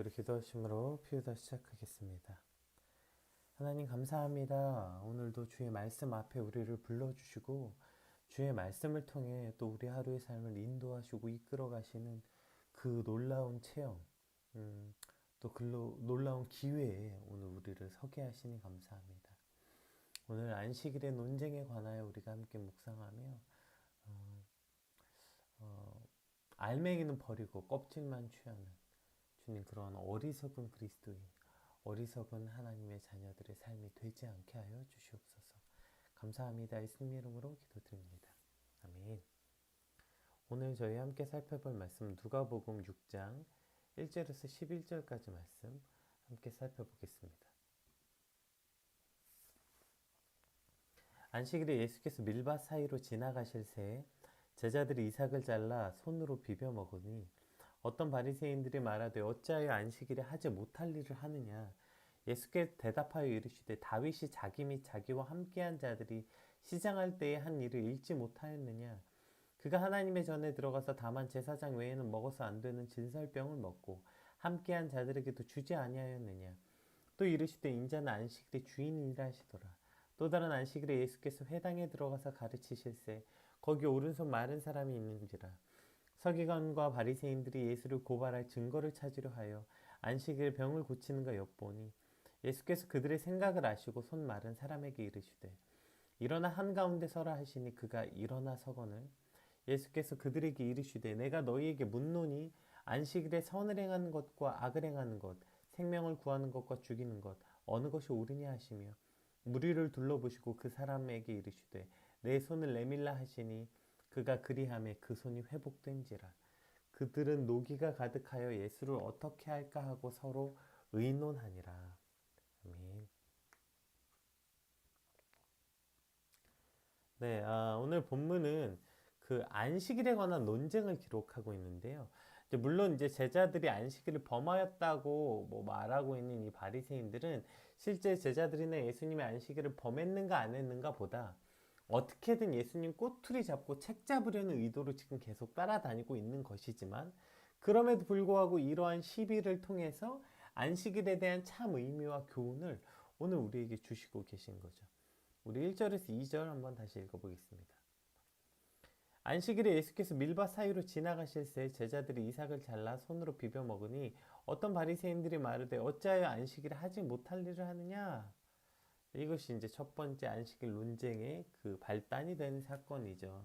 우리 기도하심으로 피우다 시작하겠습니다. 하나님 감사합니다. 오늘도 주의 말씀 앞에 우리를 불러주시고 주의 말씀을 통해 또 우리 하루의 삶을 인도하시고 이끌어 가시는 그 놀라운 체험, 또 그 놀라운 기회에 오늘 우리를 서게 하시니 감사합니다. 오늘 안식일의 논쟁에 관하여 우리가 함께 묵상하며 알맹이는 버리고 껍질만 취하는 주님, 그런 어리석은 그리스도인, 어리석은 하나님의 자녀들의 삶이 되지 않게 하여 주시옵소서. 감사합니다. 예수님 이름으로 기도드립니다. 아멘. 오늘 저희 함께 살펴볼 말씀 누가복음 6장 1절에서 11절까지 말씀 함께 살펴보겠습니다. 안식일에 예수께서 밀밭 사이로 지나가실 새에 제자들이 이삭을 잘라 손으로 비벼 먹으니 어떤 바리새인들이 말하되 어찌하여 안식일에 하지 못할 일을 하느냐. 예수께 대답하여 이르시되 다윗이 자기 및 자기와 함께한 자들이 시장할 때에 한 일을 읽지 못하였느냐. 그가 하나님의 전에 들어가서 다만 제사장 외에는 먹어서 안 되는 진설병을 먹고 함께한 자들에게도 주지 아니하였느냐. 또 이르시되 인자는 안식일의 주인이라 하시더라. 또 다른 안식일에 예수께서 회당에 들어가서 가르치실세 거기 오른손 마른 사람이 있는지라. 서기관과 바리새인들이 예수를 고발할 증거를 찾으려 하여 안식일 병을 고치는가 엿보니 예수께서 그들의 생각을 아시고 손 마른 사람에게 이르시되 일어나 한가운데 서라 하시니 그가 일어나 서거늘 예수께서 그들에게 이르시되 내가 너희에게 묻노니 안식일에 선을 행하는 것과 악을 행하는 것 생명을 구하는 것과 죽이는 것 어느 것이 옳으냐 하시며 무리를 둘러보시고 그 사람에게 이르시되 내 손을 내밀라 하시니 그가 그리하매 그 손이 회복된지라. 그들은 노기가 가득하여 예수를 어떻게 할까 하고 서로 의논하니라. 아멘. 네, 오늘 본문은 그 안식일에 관한 논쟁을 기록하고 있는데요. 물론 이제 제자들이 안식일을 범하였다고 말하고 있는 이 바리새인들은 실제 제자들이나 예수님의 안식일을 범했는가 안 했는가 보다 어떻게든 예수님 꼬투리 잡고 책 잡으려는 의도로 지금 계속 따라다니고 있는 것이지만 그럼에도 불구하고 이러한 시비를 통해서 안식일에 대한 참 의미와 교훈을 오늘 우리에게 주시고 계신 거죠. 우리 1절에서 2절 한번 다시 읽어보겠습니다. 안식일에 예수께서 밀밭 사이로 지나가실 새 제자들이 이삭을 잘라 손으로 비벼 먹으니 어떤 바리새인들이 말하되 어찌하여 안식일에 하지 못할 일을 하느냐. 이것이 이제 첫 번째 안식일 논쟁의 그 발단이 된 사건이죠.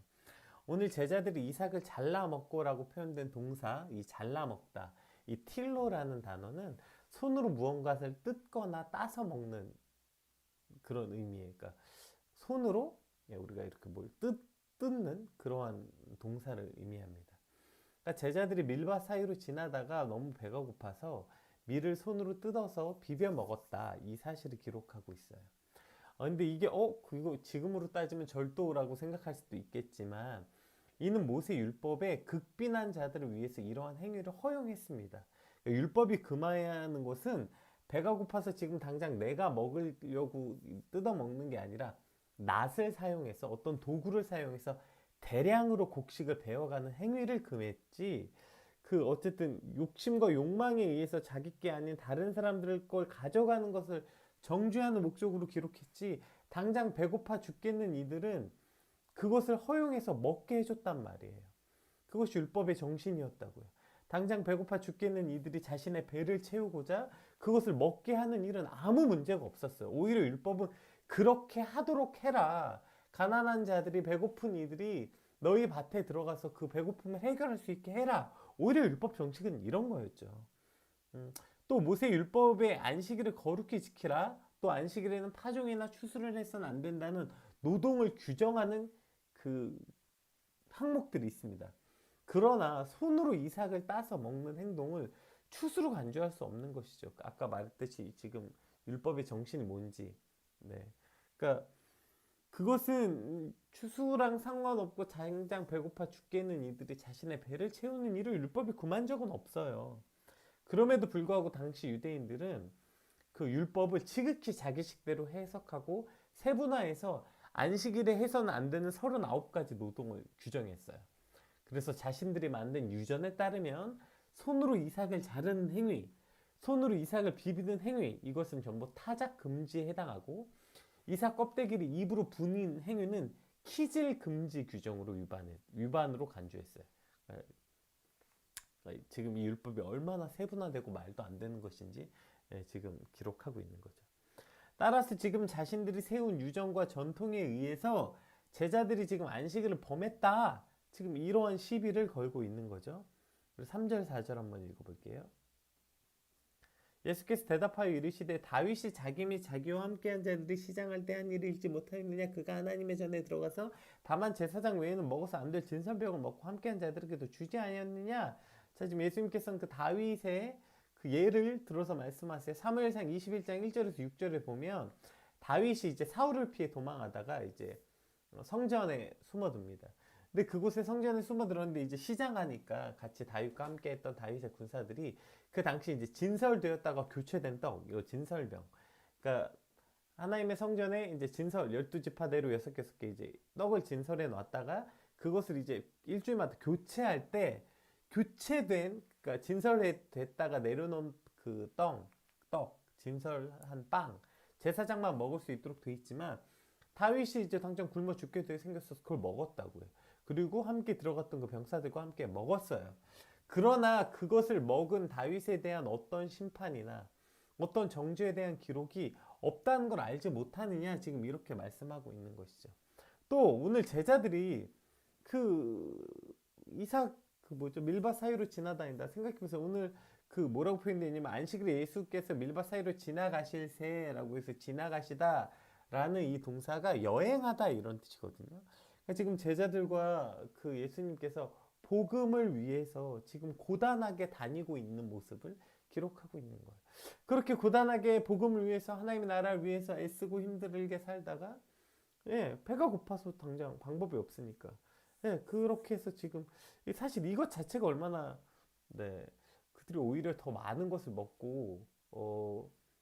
오늘 제자들이 이삭을 잘라 먹고라고 표현된 동사, 이 잘라 먹다, 이 틸로라는 단어는 손으로 무언가를 뜯거나 따서 먹는 그런 의미예요. 그러니까 손으로 우리가 이렇게 뭘 뜯는 그러한 동사를 의미합니다. 그러니까 제자들이 밀밭 사이로 지나다가 너무 배가 고파서 밀을 손으로 뜯어서 비벼 먹었다. 이 사실을 기록하고 있어요. 근데 이게 이거 지금으로 따지면 절도라고 생각할 수도 있겠지만 이는 모세 율법에 극빈한 자들을 위해서 이러한 행위를 허용했습니다. 그러니까 율법이 금하는 것은 배가 고파서 지금 당장 내가 먹으려고 뜯어 먹는 게 아니라 낫을 사용해서 어떤 도구를 사용해서 대량으로 곡식을 베어가는 행위를 금했지 그 어쨌든 욕심과 욕망에 의해서 자기 게 아닌 다른 사람들 걸 가져가는 것을 정죄하는 목적으로 기록했지 당장 배고파 죽겠는 이들은 그것을 허용해서 먹게 해줬단 말이에요. 그것이 율법의 정신이었다고요. 당장 배고파 죽겠는 이들이 자신의 배를 채우고자 그것을 먹게 하는 일은 아무 문제가 없었어요. 오히려 율법은 그렇게 하도록 해라. 가난한 자들이 배고픈 이들이 너희 밭에 들어가서 그 배고픔을 해결할 수 있게 해라. 오히려 율법 정책은 이런 거였죠. 또 모세 율법의 안식일을 거룩히 지키라. 또 안식일에는 파종이나 추수를 해서는 안 된다는 노동을 규정하는 그 항목들이 있습니다. 그러나 손으로 이삭을 따서 먹는 행동을 추수로 간주할 수 없는 것이죠. 아까 말했듯이 지금 율법의 정신이 뭔지. 네. 그러니까 그것은 추수랑 상관없고 당장 배고파 죽겠는 이들이 자신의 배를 채우는 일을 율법이 금한 적은 없어요. 그럼에도 불구하고 당시 유대인들은 그 율법을 지극히 자기식대로 해석하고 세분화해서 안식일에 해서는 안 되는 39가지 노동을 규정했어요. 그래서 자신들이 만든 유전에 따르면 손으로 이삭을 자르는 행위, 손으로 이삭을 비비는 행위, 이것은 전부 타작 금지에 해당하고, 이삭 껍데기를 입으로 부는 행위는 키질 금지 규정으로 위반으로 간주했어요. 지금 이 율법이 얼마나 세분화되고 말도 안 되는 것인지 지금 기록하고 있는 거죠. 따라서 지금 자신들이 세운 유정과 전통에 의해서 제자들이 지금 안식일을 범했다, 지금 이러한 시비를 걸고 있는 거죠. 3절 4절 한번 읽어볼게요. 예수께서 대답하여 이르시되 다윗이 자기 및 자기와 함께한 자들이 시장할 때 한 일을 잊지 못하였느냐. 그가 하나님의 전에 들어가서 다만 제사장 외에는 먹어서 안 될 진설병을 먹고 함께한 자들에게도 주지 아니었느냐. 자, 지금 예수님께서는 그 다윗의 그 예를 들어서 말씀하세요. 사무엘상 21장 1절에서 6절에 보면 다윗이 이제 사울을 피해 도망하다가 이제 성전에 숨어듭니다. 근데 그곳에 성전에 숨어들었는데 이제 시장하니까 같이 다윗과 함께 했던 다윗의 군사들이 그 당시 이제 진설되었다가 교체된 떡, 이 진설병. 그러니까 하나님의 성전에 이제 진설 12지파대로 6개 이제 떡을 진설해 놨다가 그것을 이제 일주일마다 교체할 때 교체된, 그러니까 진설됐다가 내려놓은 그 떡, 진설한 빵, 제사장만 먹을 수 있도록 돼 있지만 다윗이 이제 당장 굶어 죽게 돼 생겼어서 그걸 먹었다고요. 그리고 함께 들어갔던 그 병사들과 함께 먹었어요. 그러나 그것을 먹은 다윗에 대한 어떤 심판이나 어떤 정죄에 대한 기록이 없다는 걸 알지 못하느냐, 지금 이렇게 말씀하고 있는 것이죠. 또 오늘 제자들이 그 이삭 밀밭 사이로 지나다닌다 생각해보세요. 오늘 그 뭐라고 표현되냐면 안식일에 예수께서 밀밭 사이로 지나가실세라고 해서 지나가시다 라는 이 동사가 여행하다 이런 뜻이거든요. 그러니까 지금 제자들과 그 예수님께서 복음을 위해서 지금 고단하게 다니고 있는 모습을 기록하고 있는 거예요. 그렇게 고단하게 복음을 위해서, 하나님의 나라를 위해서 애쓰고 힘들게 살다가 배가 고파서 당장 방법이 없으니까 그렇게 해서 지금 사실 이것 자체가 얼마나 그들이 오히려 더 많은 것을 먹고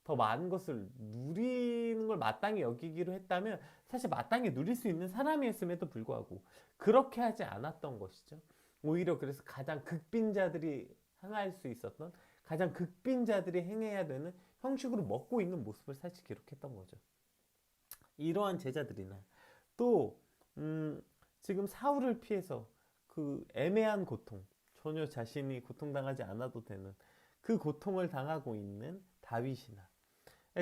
더 많은 것을 누리는 걸 마땅히 여기기로 했다면 사실 마땅히 누릴 수 있는 사람이었음에도 불구하고 그렇게 하지 않았던 것이죠. 오히려 그래서 가장 극빈자들이 행할 수 있었던, 가장 극빈자들이 행해야 되는 형식으로 먹고 있는 모습을 사실 기록했던 거죠. 이러한 제자들이나 또 지금 사울을 피해서 그 애매한 고통, 전혀 자신이 고통당하지 않아도 되는 그 고통을 당하고 있는 다윗이나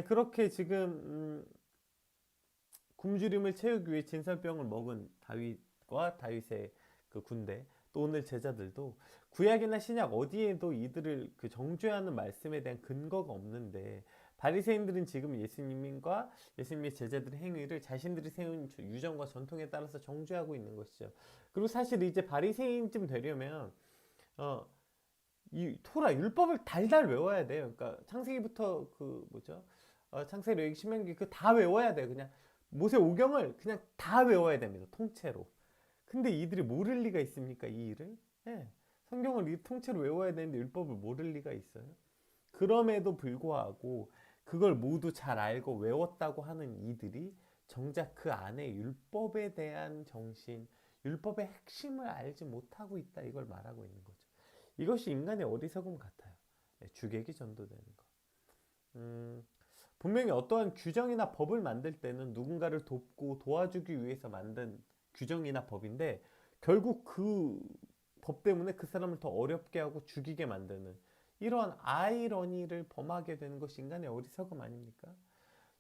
그렇게 지금 굶주림을 채우기 위해 진설병을 먹은 다윗과 다윗의 그 군대, 또 오늘 제자들도 구약이나 신약 어디에도 이들을 그 정죄하는 말씀에 대한 근거가 없는데 바리새인들은 지금 예수님과 예수님의 제자들의 행위를 자신들이 세운 유정과 전통에 따라서 정죄하고 있는 것이죠. 그리고 사실 이제 바리새인쯤 되려면 이 토라 율법을 달달 외워야 돼요. 그러니까 창세기부터 창세기, 레위기, 신명기 그 다 외워야 돼요. 그냥 모세 오경을 그냥 다 외워야 됩니다. 통째로. 근데 이들이 모를 리가 있습니까? 이 일을? 성경을 이 통째로 외워야 되는데 율법을 모를 리가 있어요? 그럼에도 불구하고 그걸 모두 잘 알고 외웠다고 하는 이들이 정작 그 안에 율법에 대한 정신, 율법의 핵심을 알지 못하고 있다, 이걸 말하고 있는 거죠. 이것이 인간의 어리석음 같아요. 주객이 전도되는 거. 분명히 어떠한 규정이나 법을 만들 때는 누군가를 돕고 도와주기 위해서 만든 규정이나 법인데 결국 그 법 때문에 그 사람을 더 어렵게 하고 죽이게 만드는 이러한 아이러니를 범하게 되는 것이 인간의 어리석음 아닙니까?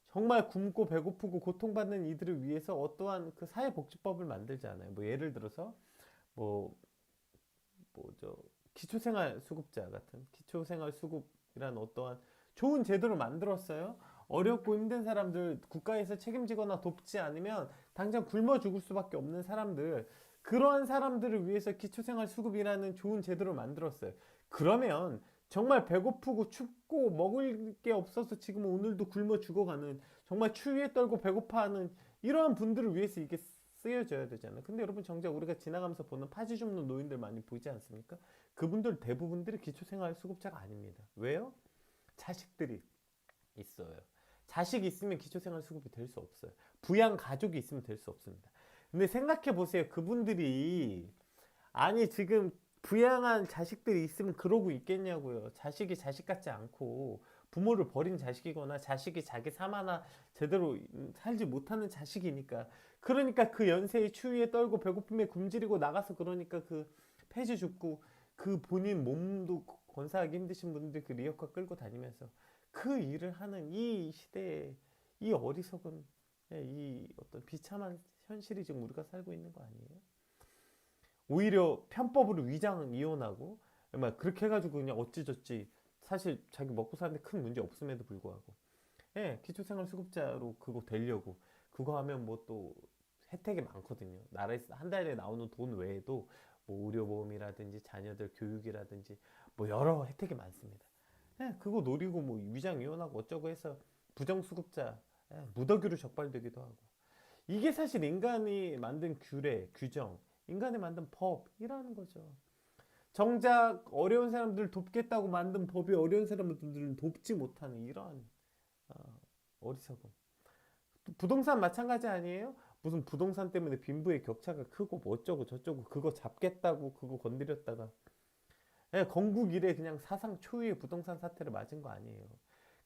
정말 굶고 배고프고 고통받는 이들을 위해서 어떠한 그 사회복지법을 만들잖아요. 뭐 예를 들어서 기초생활수급자 같은 기초생활수급이란 어떠한 좋은 제도를 만들었어요. 어렵고 힘든 사람들, 국가에서 책임지거나 돕지 않으면 당장 굶어 죽을 수밖에 없는 사람들, 그러한 사람들을 위해서 기초생활수급이라는 좋은 제도를 만들었어요. 그러면 정말 배고프고 춥고 먹을 게 없어서 지금 오늘도 굶어 죽어가는, 정말 추위에 떨고 배고파하는 이러한 분들을 위해서 이게 쓰여져야 되잖아요. 근데 여러분 정작 우리가 지나가면서 보는 파지 줍는 노인들 많이 보이지 않습니까? 그분들 대부분들이 기초생활수급자가 아닙니다. 왜요? 자식들이 있어요. 자식이 있으면 기초생활수급이 될 수 없어요. 부양 가족이 있으면 될 수 없습니다. 근데 생각해 보세요. 그분들이 지금 부양한 자식들이 있으면 그러고 있겠냐고요. 자식이 자식 같지 않고 부모를 버린 자식이거나 자식이 자기 삶 하나 제대로 살지 못하는 자식이니까. 그러니까 그 연세에 추위에 떨고 배고픔에 굶주리고 나가서 그러니까 그 폐지 죽고 그 본인 몸도 건사하기 힘드신 분들 그 리어카 끌고 다니면서 그 일을 하는 이 시대에 이 어리석은 이 어떤 비참한 현실이 지금 우리가 살고 있는 거 아니에요? 오히려 편법으로 위장 이혼하고 막 그렇게 해가지고 그냥 어찌저찌 사실 자기 먹고 사는데 큰 문제 없음에도 불구하고 기초생활수급자로 그거 되려고 그거 하면 뭐 또 혜택이 많거든요. 나라에서 한 달에 나오는 돈 외에도 뭐 의료보험이라든지 자녀들 교육이라든지 뭐 여러 혜택이 많습니다. 그거 노리고 뭐 위장 이혼하고 어쩌고 해서 부정수급자 무더기로 적발되기도 하고 이게 사실 인간이 만든 규례, 규정, 인간이 만든 법이라는 거죠. 정작 어려운 사람들 돕겠다고 만든 법이 어려운 사람들을 돕지 못하는 이런 어리석음. 부동산 마찬가지 아니에요? 무슨 부동산 때문에 빈부의 격차가 크고 뭐 어쩌고 저쩌고 그거 잡겠다고 그거 건드렸다가 건국 이래 그냥 사상 초유의 부동산 사태를 맞은 거 아니에요.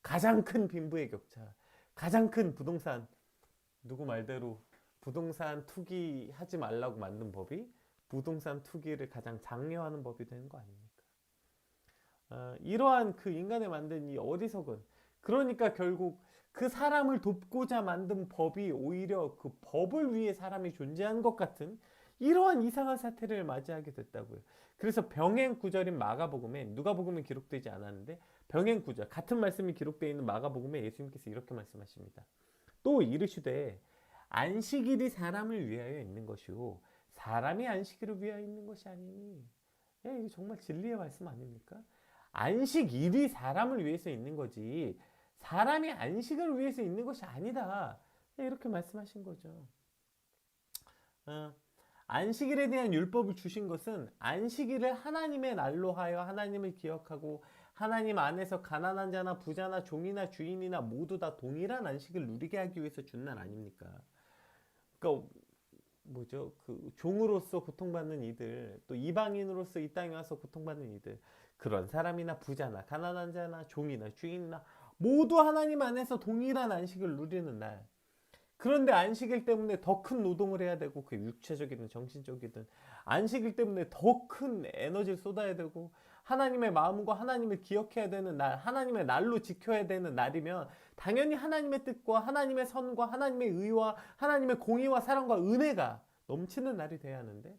가장 큰 빈부의 격차, 가장 큰 부동산 누구 말대로 부동산 투기 하지 말라고 만든 법이 부동산 투기를 가장 장려하는 법이 되는 거 아닙니까? 이러한 그 인간에 만든 이 어리석은 그러니까 결국 그 사람을 돕고자 만든 법이 오히려 그 법을 위해 사람이 존재한 것 같은 이러한 이상한 사태를 맞이하게 됐다고요. 그래서 병행 구절인 마가복음에 누가복음에 기록되지 않았는데 병행 구절 같은 말씀이 기록되어 있는 마가복음에 예수님께서 이렇게 말씀하십니다. 또 이르시되 안식일이 사람을 위하여 있는 것이요 사람이 안식일을 위하여 있는 것이 아니니. 이거 정말 진리의 말씀 아닙니까? 안식일이 사람을 위해서 있는 거지 사람이 안식을 위해서 있는 것이 아니다. 이렇게 말씀하신 거죠. 안식일에 대한 율법을 주신 것은 안식일을 하나님의 날로 하여 하나님을 기억하고 하나님 안에서 가난한 자나 부자나 종이나 주인이나 모두 다 동일한 안식을 누리게 하기 위해서 준 날 아닙니까? 그러니까 뭐죠? 그 종으로서 고통받는 이들, 또 이방인으로서 이 땅에 와서 고통받는 이들, 그런 사람이나 부자나 가난한 자나 종이나 주인이나 모두 하나님 안에서 동일한 안식을 누리는 날. 그런데 안식일 때문에 더 큰 노동을 해야 되고 그 육체적이든 정신적이든 안식일 때문에 더 큰 에너지를 쏟아야 되고 하나님의 마음과 하나님을 기억해야 되는 날, 하나님의 날로 지켜야 되는 날이면 당연히 하나님의 뜻과 하나님의 선과 하나님의 의와 하나님의 공의와 사랑과 은혜가 넘치는 날이 돼야 하는데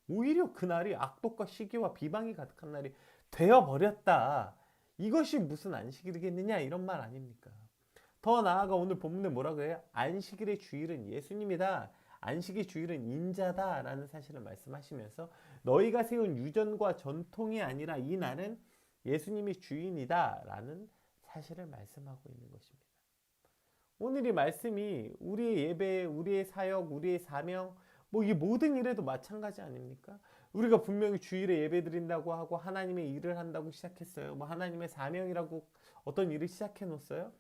오히려 그 날이 악독과 시기와 비방이 가득한 날이 되어버렸다. 이것이 무슨 안식일이겠느냐 이런 말 아닙니까? 더 나아가 오늘 본문에 뭐라 그래요? 안식일의 주일은 예수님이다. 안식의 주일은 인자다 라는 사실을 말씀하시면서 너희가 세운 유전과 전통이 아니라 이 날은 예수님이 주인이다 라는 사실을 말씀하고 있는 것입니다. 오늘 이 말씀이 우리의 예배, 우리의 사역, 우리의 사명 뭐 이 모든 일에도 마찬가지 아닙니까? 우리가 분명히 주일에 예배 드린다고 하고 하나님의 일을 한다고 시작했어요. 뭐 하나님의 사명이라고 어떤 일을 시작해 놓았어요.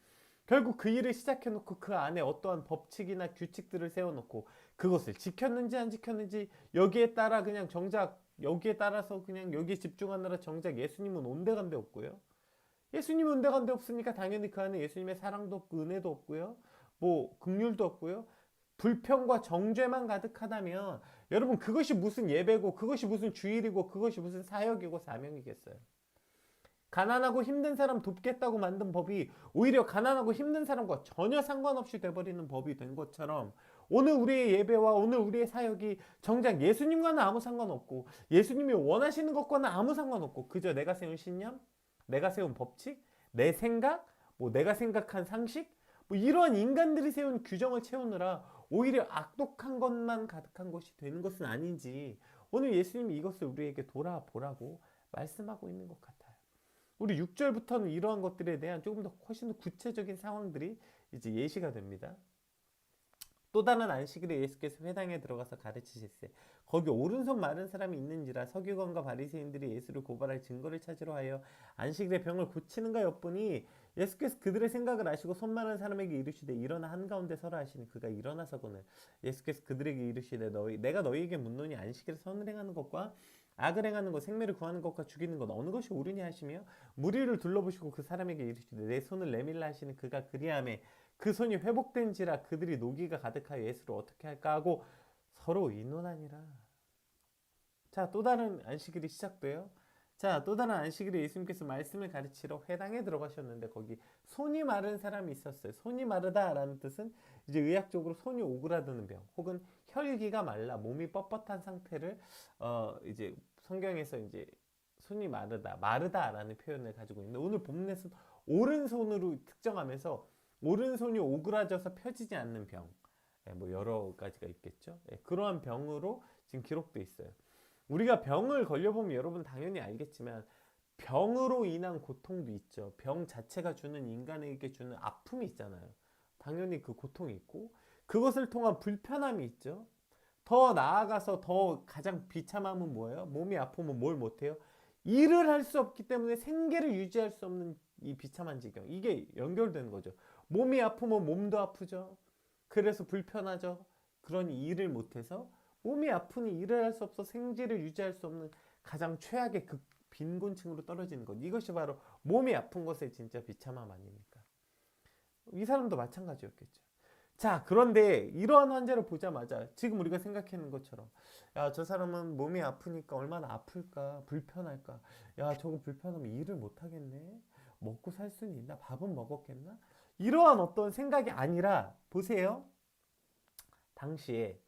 결국 그 일을 시작해 놓고 그 안에 어떠한 법칙이나 규칙들을 세워놓고 그것을 지켰는지 안 지켰는지 여기에 따라 그냥 정작 여기에 따라서 그냥 여기에 집중하느라 정작 예수님은 온데간데 없고요. 예수님은 온데간데 없으니까 당연히 그 안에 예수님의 사랑도 없고 은혜도 없고요. 뭐 긍휼도 없고요. 불평과 정죄만 가득하다면 여러분 그것이 무슨 예배고 그것이 무슨 주일이고 그것이 무슨 사역이고 사명이겠어요. 가난하고 힘든 사람 돕겠다고 만든 법이 오히려 가난하고 힘든 사람과 전혀 상관없이 돼버리는 법이 된 것처럼 오늘 우리의 예배와 오늘 우리의 사역이 정작 예수님과는 아무 상관없고 예수님이 원하시는 것과는 아무 상관없고 그저 내가 세운 신념, 내가 세운 법칙, 내 생각, 뭐 내가 생각한 상식 뭐 이러한 인간들이 세운 규정을 채우느라 오히려 악독한 것만 가득한 것이 되는 것은 아닌지 오늘 예수님이 이것을 우리에게 돌아보라고 말씀하고 있는 것 같아요. 우리 6절부터는 이러한 것들에 대한 조금 더 훨씬 더 구체적인 상황들이 이제 예시가 됩니다. 또 다른 안식일에 예수께서 회당에 들어가서 가르치실세 거기 오른손 마른 사람이 있는지라 서기관과 바리새인들이 예수를 고발할 증거를 찾으러 하여 안식일에 병을 고치는가 엿보니 예수께서 그들의 생각을 아시고 손 마른 사람에게 이르시되 일어나 한가운데 서라 하시니 그가 일어나서거늘 예수께서 그들에게 이르시되 내가 너희에게 묻노니 안식일에 선을 행하는 것과 악을 행하는 것, 생명을 구하는 것과 죽이는 것 어느 것이 옳으냐 하시며 무리를 둘러보시고 그 사람에게 이르시되 내 손을 내밀라 하시는 그가 그리하매 그 손이 회복된지라 그들이 노기가 가득하여 예수를 어떻게 할까 하고 서로 의논하니라. 자, 또 다른 안식일이 시작돼요. 자, 또 다른 안식일에 예수님께서 말씀을 가르치러 회당에 들어가셨는데 거기 손이 마른 사람이 있었어요. 손이 마르다라는 뜻은 이제 의학적으로 손이 오그라드는 병, 혹은 혈기가 말라 몸이 뻣뻣한 상태를 이제 성경에서 이제 손이 마르다라는 표현을 가지고 있는데 오늘 본문에서 오른손으로 특정하면서 오른손이 오그라져서 펴지지 않는 병, 뭐 여러 가지가 있겠죠. 그러한 병으로 지금 기록돼 있어요. 우리가 병을 걸려보면 여러분 당연히 알겠지만 병으로 인한 고통도 있죠. 병 자체가 주는 인간에게 주는 아픔이 있잖아요. 당연히 그 고통이 있고 그것을 통한 불편함이 있죠. 더 나아가서 더 가장 비참함은 뭐예요? 몸이 아프면 뭘 못해요? 일을 할 수 없기 때문에 생계를 유지할 수 없는 이 비참한 지경. 이게 연결되는 거죠. 몸이 아프면 몸도 아프죠. 그래서 불편하죠. 그러니 일을 못해서 몸이 아프니 일을 할 수 없어 생계를 유지할 수 없는 가장 최악의 그 빈곤층으로 떨어지는 것. 이것이 바로 몸이 아픈 것의 진짜 비참함 아닙니까? 이 사람도 마찬가지였겠죠. 자, 그런데 이러한 환자를 보자마자 지금 우리가 생각하는 것처럼 야, 저 사람은 몸이 아프니까 얼마나 아플까, 불편할까. 야, 저거 불편하면 일을 못 하겠네. 먹고 살 수는 있나? 밥은 먹었겠나? 이러한 어떤 생각이 아니라 보세요. 당시에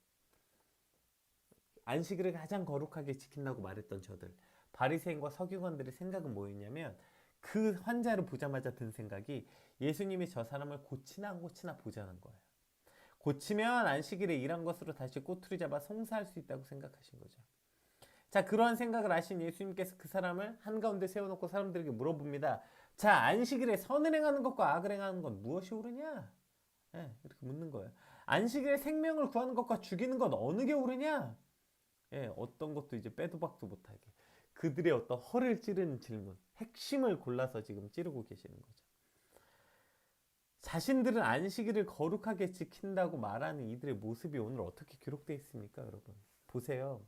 안식일을 가장 거룩하게 지킨다고 말했던 저들 바리새인과 서기관들의 생각은 뭐였냐면 그 환자를 보자마자 든 생각이 예수님이 저 사람을 고치나 안 고치나 보자는 거예요. 고치면 안식일에 일한 것으로 다시 꼬투리 잡아 송사할 수 있다고 생각하신 거죠. 자, 그러한 생각을 하신 예수님께서 그 사람을 한가운데 세워놓고 사람들에게 물어봅니다. 자, 안식일에 선을 행하는 것과 악을 행하는 건 무엇이 옳으냐? 이렇게 묻는 거예요. 안식일에 생명을 구하는 것과 죽이는 건 어느 게 옳으냐? 어떤 것도 이제 빼도 박도 못하게 그들의 어떤 허를 찌르는 질문, 핵심을 골라서 지금 찌르고 계시는 거죠. 자신들은 안식일을 거룩하게 지킨다고 말하는 이들의 모습이 오늘 어떻게 기록되어 있습니까, 여러분? 보세요.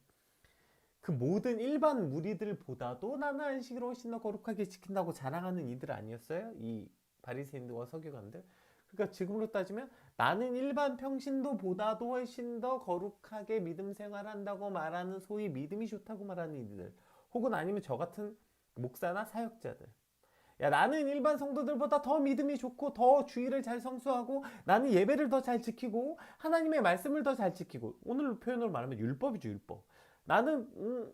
그 모든 일반 무리들보다도 나는 안식일을 훨씬 더 거룩하게 지킨다고 자랑하는 이들 아니었어요? 이 바리새인들과 서기관들. 그러니까 지금으로 따지면 나는 일반 평신도보다도 훨씬 더 거룩하게 믿음 생활한다고 말하는 소위 믿음이 좋다고 말하는 이들, 혹은 아니면 저 같은 목사나 사역자들, 야, 나는 일반 성도들보다 더 믿음이 좋고 더 주의를 잘 성수하고 나는 예배를 더 잘 지키고 하나님의 말씀을 더 잘 지키고, 오늘 표현으로 말하면 율법이죠, 율법. 나는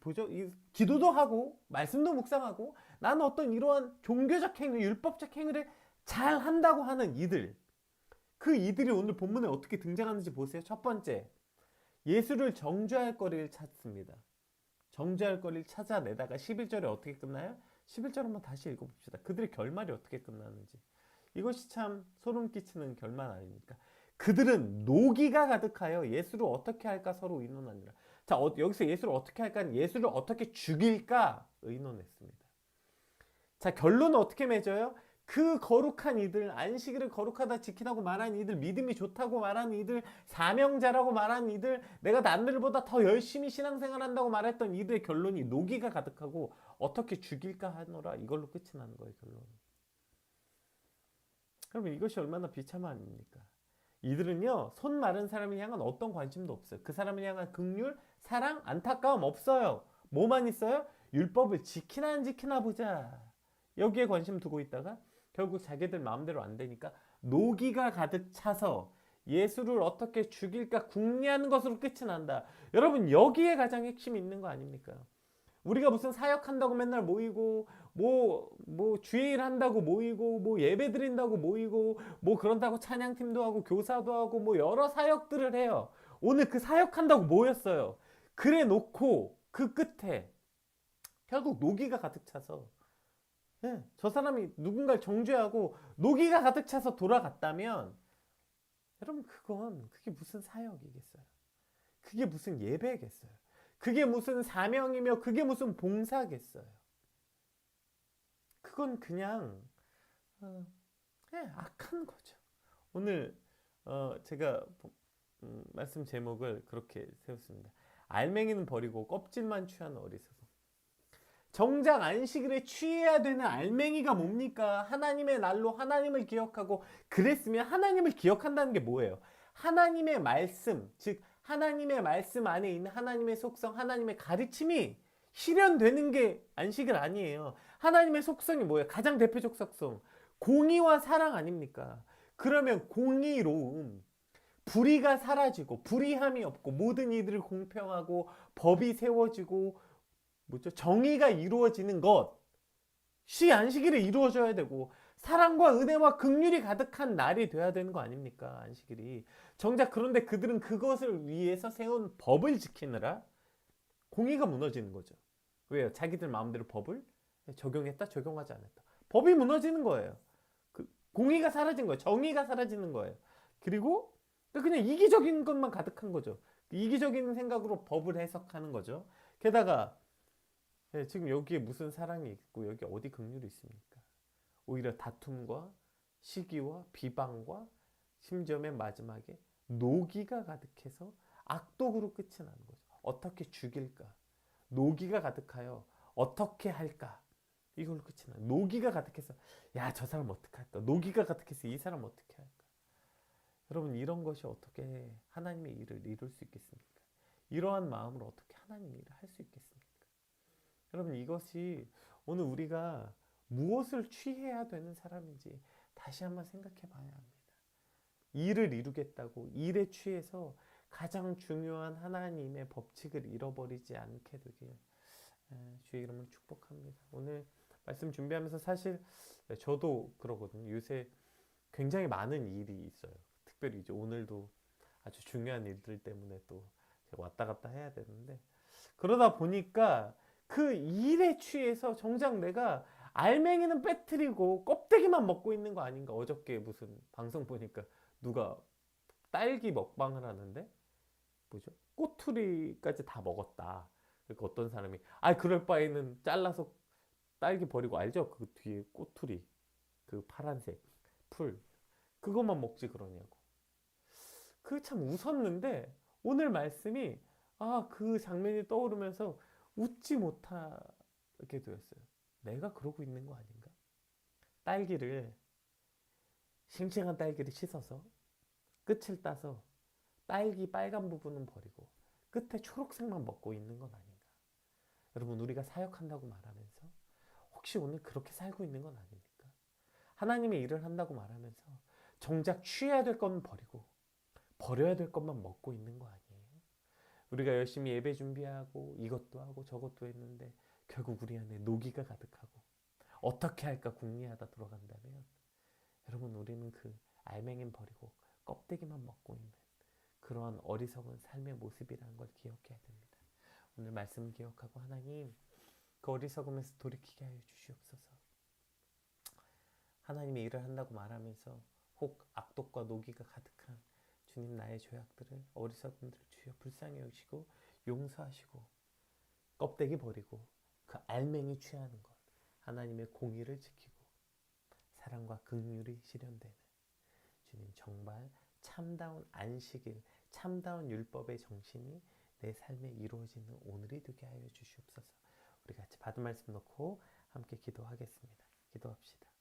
보죠, 기도도 하고 말씀도 묵상하고 나는 어떤 이러한 종교적 행위, 율법적 행위를 잘 한다고 하는 이들, 그 이들이 오늘 본문에 어떻게 등장하는지 보세요. 첫 번째, 예수를 정죄할 거리를 찾습니다. 정죄할 거리를 찾아내다가 11절에 어떻게 끝나요? 11절 한번 다시 읽어봅시다. 그들의 결말이 어떻게 끝나는지. 이것이 참 소름 끼치는 결말 아닙니까? 그들은 노기가 가득하여 예수를 어떻게 할까 서로 의논하니라. 자, 여기서 예수를 어떻게 할까? 예수를 어떻게 죽일까 의논했습니다. 자, 결론은 어떻게 맺어요? 그 거룩한 이들, 안식일을 거룩하다 지키라고 말하는 이들, 믿음이 좋다고 말하는 이들, 사명자라고 말하는 이들, 내가 남들보다 더 열심히 신앙생활한다고 말했던 이들의 결론이 노기가 가득하고 어떻게 죽일까 하노라, 이걸로 끝이 나는 거예요, 결론은. 그러면 이것이 얼마나 비참한 아닙니까? 이들은요, 손 마른 사람을 향한 어떤 관심도 없어요. 그 사람을 향한 긍휼, 사랑, 안타까움 없어요. 뭐만 있어요? 율법을 지키나 안 지키나 보자. 여기에 관심 두고 있다가 결국 자기들 마음대로 안 되니까 노기가 가득 차서 예수를 어떻게 죽일까 궁리하는 것으로 끝이 난다. 여러분, 여기에 가장 핵심이 있는 거 아닙니까? 우리가 무슨 사역한다고 맨날 모이고 뭐 주일 한다고 모이고 뭐 예배 드린다고 모이고 뭐 그런다고 찬양팀도 하고 교사도 하고 뭐 여러 사역들을 해요. 오늘 그 사역한다고 모였어요. 그래 놓고 그 끝에 결국 노기가 가득 차서, 저 사람이 누군가를 정죄하고 노기가 가득 차서 돌아갔다면 여러분, 그게 무슨 사역이겠어요? 그게 무슨 예배겠어요? 그게 무슨 사명이며 그게 무슨 봉사겠어요? 그건 그냥 악한 거죠. 오늘 제가 말씀 제목을 그렇게 세웠습니다. 알맹이는 버리고 껍질만 취한 어리석음. 정작 안식일에 취해야 되는 알맹이가 뭡니까? 하나님의 날로 하나님을 기억하고, 그랬으면 하나님을 기억한다는 게 뭐예요? 하나님의 말씀, 즉 하나님의 말씀 안에 있는 하나님의 속성, 하나님의 가르침이 실현되는 게 안식일 아니에요. 하나님의 속성이 뭐예요? 가장 대표적 속성, 공의와 사랑 아닙니까? 그러면 공의로움, 불의가 사라지고 불의함이 없고 모든 이들을 공평하고 법이 세워지고 뭐죠? 정의가 이루어지는 것이 안식일에 이루어져야 되고, 사랑과 은혜와 긍휼이 가득한 날이 돼야 되는 거 아닙니까? 안식일이. 정작 그런데 그들은 그것을 위해서 세운 법을 지키느라 공의가 무너지는 거죠. 왜요? 자기들 마음대로 법을 적용했다, 적용하지 않았다. 법이 무너지는 거예요. 그 공의가 사라진 거예요. 정의가 사라지는 거예요. 그리고 그냥 이기적인 것만 가득한 거죠. 이기적인 생각으로 법을 해석하는 거죠. 게다가 지금 여기에 무슨 사랑이 있고 여기 어디 긍휼이 있습니까? 오히려 다툼과 시기와 비방과 심지어 맨 마지막에 노기가 가득해서 악독으로 끝이 나는 거죠. 어떻게 죽일까? 노기가 가득하여 어떻게 할까? 이걸로 끝이 나. 노기가 가득해서 야, 저 사람 어떻게 할까? 노기가 가득해서 이 사람 어떻게 할까? 여러분, 이런 것이 어떻게 하나님의 일을 이룰 수 있겠습니까? 이러한 마음으로 어떻게 하나님의 일을 할 수 있겠습니까? 여러분, 이것이 오늘 우리가 무엇을 취해야 되는 사람인지 다시 한번 생각해 봐야 합니다. 일을 이루겠다고 일에 취해서 가장 중요한 하나님의 법칙을 잃어버리지 않게 되길 주의 이름으로 축복합니다. 오늘 말씀 준비하면서 사실 저도 그러거든요. 요새 굉장히 많은 일이 있어요. 특별히 이제 오늘도 아주 중요한 일들 때문에 또 왔다 갔다 해야 되는데, 그러다 보니까 그 일에 취해서 정작 내가 알맹이는 빼뜨리고 껍데기만 먹고 있는 거 아닌가. 어저께 무슨 방송 보니까 누가 딸기 먹방을 하는데 뭐죠? 꼬투리까지 다 먹었다. 그러니까 어떤 사람이 그럴 바에는 잘라서 딸기 버리고, 알죠? 그 뒤에 꼬투리, 그 파란색 풀, 그것만 먹지 그러냐고. 그 참 웃었는데 오늘 말씀이 그 장면이 떠오르면서 웃지 못하게 되었어요. 내가 그러고 있는 거 아닌가? 딸기를, 싱싱한 딸기를 씻어서 끝을 따서 딸기 빨간 부분은 버리고 끝에 초록색만 먹고 있는 건 아닌가? 여러분, 우리가 사역한다고 말하면서 혹시 오늘 그렇게 살고 있는 건 아닙니까? 하나님의 일을 한다고 말하면서 정작 취해야 될 건 버리고 버려야 될 것만 먹고 있는 거 아니에요? 우리가 열심히 예배 준비하고 이것도 하고 저것도 했는데 결국 우리 안에 노기가 가득하고 어떻게 할까 궁리하다 돌아간다면, 여러분, 우리는 그 알맹이는 버리고 껍데기만 먹고 있는 그러한 어리석은 삶의 모습이라는 걸 기억해야 됩니다. 오늘 말씀 기억하고 하나님, 그 어리석음에서 돌이키게 하여 주시옵소서. 하나님의 일을 한다고 말하면서 혹 악독과 노기가 가득한 주님, 나의 죄악들을, 어리석음들을 주여 불쌍히 여기시고 용서하시고 껍데기 버리고 그 알맹이 취하는 것, 하나님의 공의를 지키고 사랑과 긍휼이 실현되는 주님, 정말 참다운 안식일, 참다운 율법의 정신이 내 삶에 이루어지는 오늘이 되게 하여 주시옵소서. 우리 같이 받은 말씀 놓고 함께 기도하겠습니다. 기도합시다.